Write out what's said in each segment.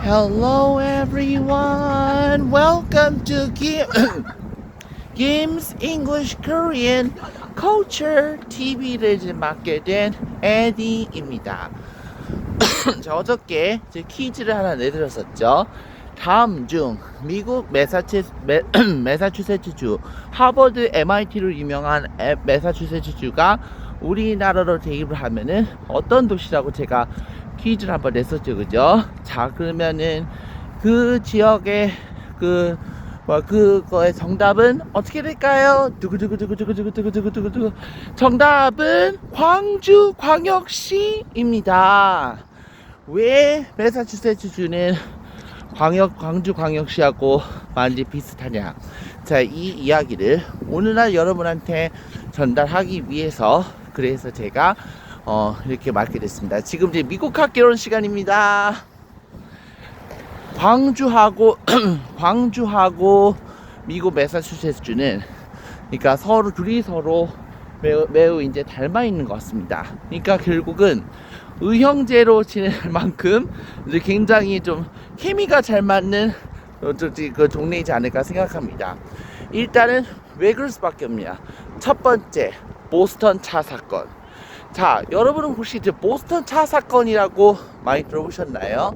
Hello everyone. Welcome to Kim's English Korean Culture TV를 이제 맡게 된 에디입니다. 자, 어저께 제 퀴즈를 하나 내드렸었죠. 다음 중 미국 매사추세츠주 하버드 MIT로 유명한 매사추세츠주가 우리나라로 대입을 하면은 어떤 도시라고 제가 퀴즈를 한번 냈었죠, 그죠? 자, 그러면은 그 지역의 그거의 정답은 어떻게 될까요? 두구두구두구두구두구두구두구두구. 정답은 광주광역시입니다. 왜 매사추세츠주는 광주광역시하고 많이 비슷하냐? 자, 이 이야기를 오늘날 여러분한테 전달하기 위해서 그래서 제가 이렇게 맡게 됐습니다. 지금 이제 미국 학개론 시간입니다. 광주하고 미국 매사추세츠주는 그러니까 둘이 서로 매우 이제 닮아 있는 것 같습니다. 그러니까 결국은 의형제로 지낼 만큼 이제 굉장히 좀 케미가 잘 맞는 그 동네이지 않을까 생각합니다. 일단은 왜 그럴 수밖에 없냐. 첫 번째, 보스턴 차 사건. 자, 여러분은 혹시 이제 보스턴 차 사건이라고 많이 들어보셨나요?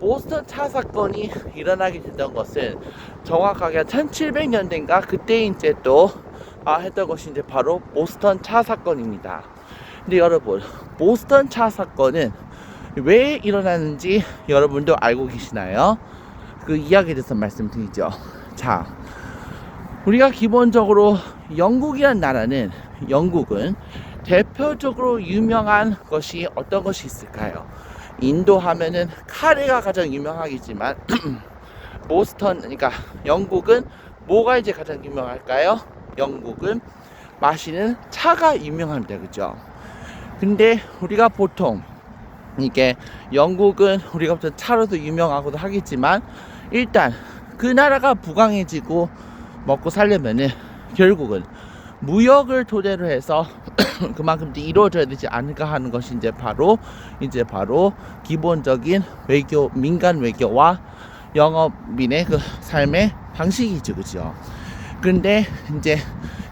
보스턴 차 사건이 일어나게 됐던 것은 정확하게 1700년대인가 그때 이제 또 했던 것이 이제 바로 보스턴 차 사건입니다. 근데 여러분, 보스턴 차 사건은 왜 일어나는지 여러분도 알고 계시나요? 그 이야기에 대해서 말씀드리죠. 자, 우리가 기본적으로 영국은 대표적으로 유명한 것이 어떤 것이 있을까요? 인도 하면은 카레가 가장 유명하겠지만 그러니까 영국은 뭐가 이제 가장 유명할까요? 영국은 마시는 차가 유명합니다. 그죠? 근데 우리가 보통 이게 영국은 우리가 보통 차로도 유명하고도 하겠지만 일단 그 나라가 부강해지고 먹고 살려면은 결국은 무역을 토대로 해서 그만큼 이루어져야 되지 않을까 하는 것이 이제 바로 기본적인 외교, 민간 외교와 영업인의 그 삶의 방식이죠, 그죠? 근데 이제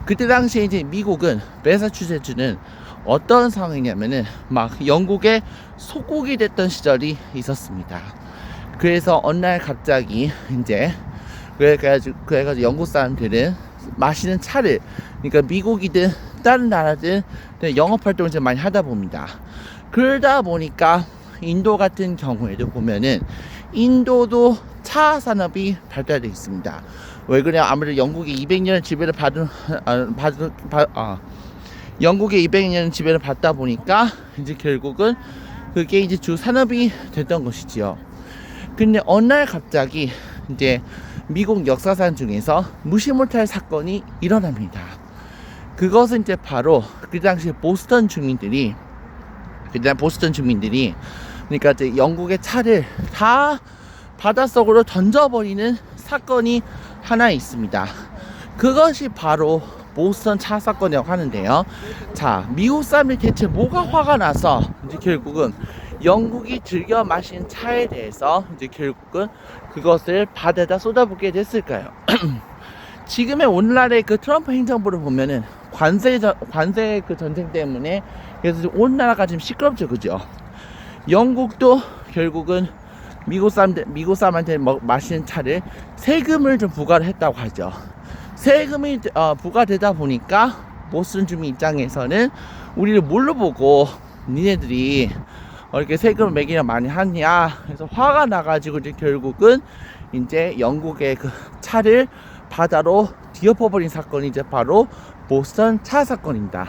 그때 당시에 이제 미국은 매사추세츠는 어떤 상황이냐면은 막 영국의 속국이 됐던 시절이 있었습니다. 그래서 어느 날 갑자기 이제 그래가지고 영국 사람들은 마시는 차를, 그러니까 미국이든 다른 나라든 영업 활동을 좀 많이 하다 봅니다. 그러다 보니까 인도 같은 경우에도 보면은 인도도 차 산업이 발달되어 있습니다. 왜 그래요? 아무래도 영국의 200년 지배를 영국의 200년 지배를 받다 보니까 이제 결국은 그게 이제 주 산업이 됐던 것이지요. 근데 어느 날 갑자기 이제 미국 역사상 중에서 무시 못할 사건이 일어납니다. 그것은 이제 바로 그 당시 보스턴 주민들이 그러니까 이제 영국의 차를 다 바닷속으로 던져버리는 사건이 하나 있습니다. 그것이 바로 보스턴 차 사건이라고 하는데요. 자, 미국 사람들이 대체 뭐가 화가 나서 이제 결국은 영국이 즐겨 마신 차에 대해서 이제 결국은 그것을 바다에다 쏟아붓게 됐을까요? 지금의 오늘날의 그 트럼프 행정부를 보면은 관세 그 전쟁 때문에 그래서 온 나라가 지금 시끄럽죠, 그죠? 영국도 결국은 미국 사람한테 마시는 차를 세금을 좀 부과를 했다고 하죠. 세금이 부과되다 보니까 보스턴 주민 입장에서는 우리를 뭘로 보고 니네들이 이렇게 세금을 매기나 많이 하냐 그래서 화가 나가지고 이제 결국은 이제 영국의 그 차를 바다로 뒤엎어버린 사건이 이제 바로 보스턴 차 사건입니다.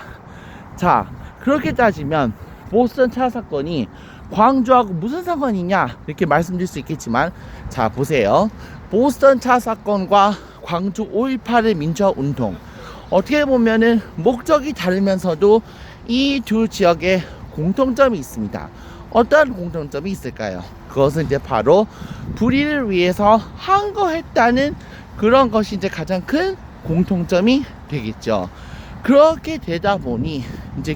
자, 그렇게 따지면 보스턴 차 사건이 광주하고 무슨 상관이냐 이렇게 말씀드릴 수 있겠지만, 자 보세요. 보스턴 차 사건과 광주 5.18의 민주화 운동, 어떻게 보면은 목적이 다르면서도 이 두 지역에 공통점이 있습니다. 어떤 공통점이 있을까요? 그것은 이제 바로 불의를 위해서 항거했다는 그런 것이 이제 가장 큰 공통점이 되겠죠. 그렇게 되다 보니 이제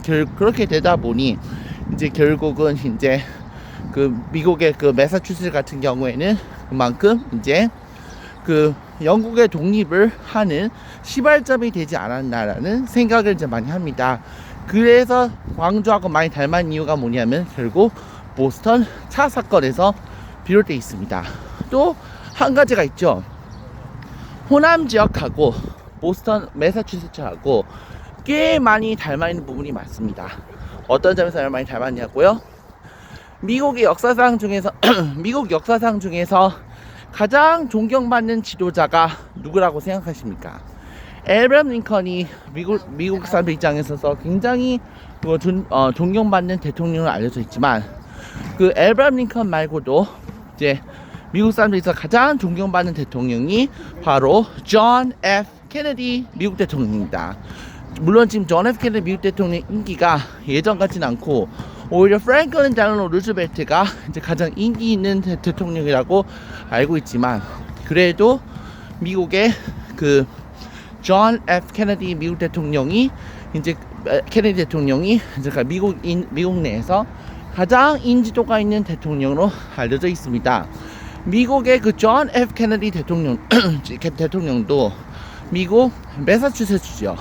결국은 이제 그 미국의 그 매사추세츠 같은 경우에는 그만큼 이제 그 영국의 독립을 하는 시발점이 되지 않았나라는 생각을 이제 많이 합니다. 그래서 광주하고 많이 닮은 이유가 뭐냐면 결국 보스턴 차 사건에서 비롯되어 있습니다. 또 한 가지가 있죠. 호남 지역하고 보스턴 매사추세츠하고 꽤 많이 닮아 있는 부분이 많습니다. 어떤 점에서 많이 닮았냐고요? 미국의 역사상 중에서 미국 역사상 중에서 가장 존경받는 지도자가 누구라고 생각하십니까? 에브라함 링컨이 미국 사람들 입장에서 굉장히 존경받는 대통령으로 알려져 있지만 그 에브라함 링컨 말고도 이제 미국 사람들에서 가장 존경받는 대통령이 바로 존 F 케네디 미국 대통령입니다. 물론 지금 존 F 케네디 미국 대통령 인기가 예전 같진 않고 오히려 프랭클린 델라노 루즈벨트가 이제 가장 인기 있는 대통령이라고 알고 있지만 그래도 미국의 그 존 F 케네디 미국 대통령이 이제 케네디 대통령이 이제 미국 내에서 가장 인지도가 있는 대통령으로 알려져 있습니다. 미국의 그 존 F 케네디 대통령도 미국 매사추세츠죠.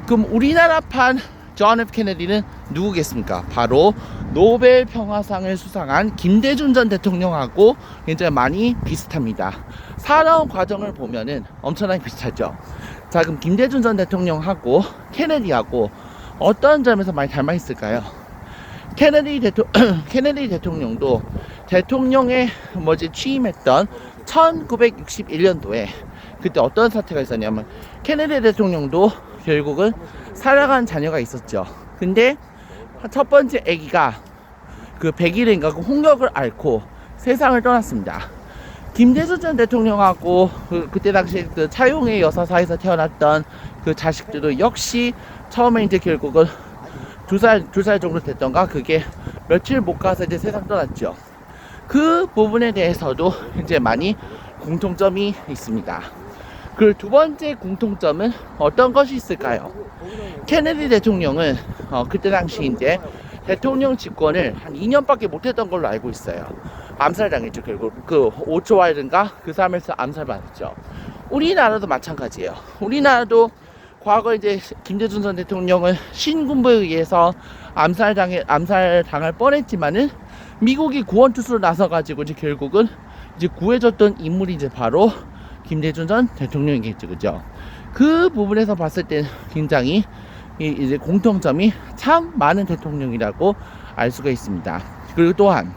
그럼 우리나라판 존 F 케네디는 누구겠습니까? 바로 노벨 평화상을 수상한 김대중 전 대통령하고 굉장히 많이 비슷합니다. 살아온 과정을 보면은 엄청나게 비슷하죠. 자, 그럼 김대중 전 대통령하고 케네디하고 어떤 점에서 많이 닮아 있을까요? 케네디 대통령도 대통령에 취임했던 1961년도에 그때 어떤 사태가 있었냐면 케네디 대통령도 결국은 살아간 자녀가 있었죠. 근데 첫 번째 아기가 그 100일인가 그 홍역을 앓고 세상을 떠났습니다. 김대중 전 대통령하고 그때 당시 그 차용의 여사사에서 태어났던 그 자식들도 역시 처음에 이제 결국은 두 살 정도 됐던가 그게 며칠 못 가서 이제 세상 떠났죠. 그 부분에 대해서도 이제 많이 공통점이 있습니다. 그 두 번째 공통점은 어떤 것이 있을까요? 케네디 대통령은 그때 당시 이제 대통령 집권을 한 2년밖에 못했던 걸로 알고 있어요. 암살당했죠. 결국 그 오초와일든가 그 사람에서 암살받았죠. 우리나라도 마찬가지예요. 우리나라도 과거 이제 김대중 전 대통령은 신군부에 의해서 암살당할 뻔했지만은 미국이 구원투수로 나서가지고 이제 결국은 이제 구해줬던 인물이 이제 바로 김대중 전 대통령이겠죠, 그죠? 그 부분에서 봤을 때 굉장히 이제 공통점이 참 많은 대통령이라고 알 수가 있습니다. 그리고 또한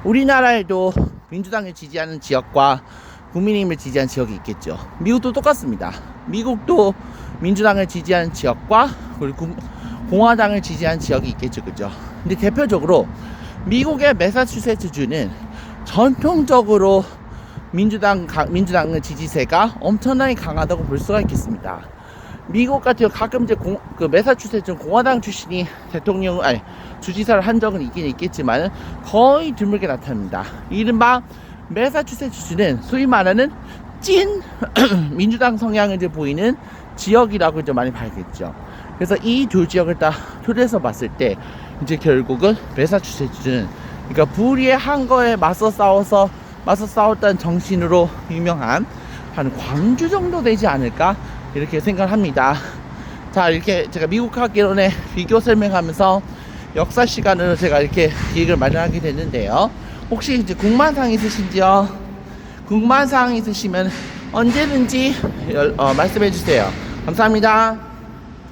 우리나라에도 민주당을 지지하는 지역과 국민의힘을 지지하는 지역이 있겠죠. 미국도 똑같습니다. 미국도 민주당을 지지하는 지역과 그리고 공화당을 지지하는 지역이 있겠죠, 그죠? 근데 대표적으로 미국의 매사추세츠주는 전통적으로 민주당의 지지세가 엄청나게 강하다고 볼 수가 있겠습니다. 미국 같은 경우 가끔 이제 그 매사추세츠 공화당 출신이 주지사를 한 적은 있긴 있겠지만 거의 드물게 나타납니다. 이른바 매사추세츠주는 소위 말하는 찐 민주당 성향을 이제 보이는 지역이라고 이제 많이 봐야겠죠. 그래서 이 두 지역을 다 토대해서 봤을 때 이제 결국은 매사추세츠는 그러니까 불의의 한 거에 맞서 싸웠다는 정신으로 유명한 한 광주 정도 되지 않을까 이렇게 생각을 합니다. 자, 이렇게 제가 미국학 개론의 비교 설명하면서 역사 시간으로 제가 이렇게 기획을 마련하게 됐는데요. 혹시 이제 궁금한 사항 있으시면 언제든지 말씀해 주세요. 감사합니다.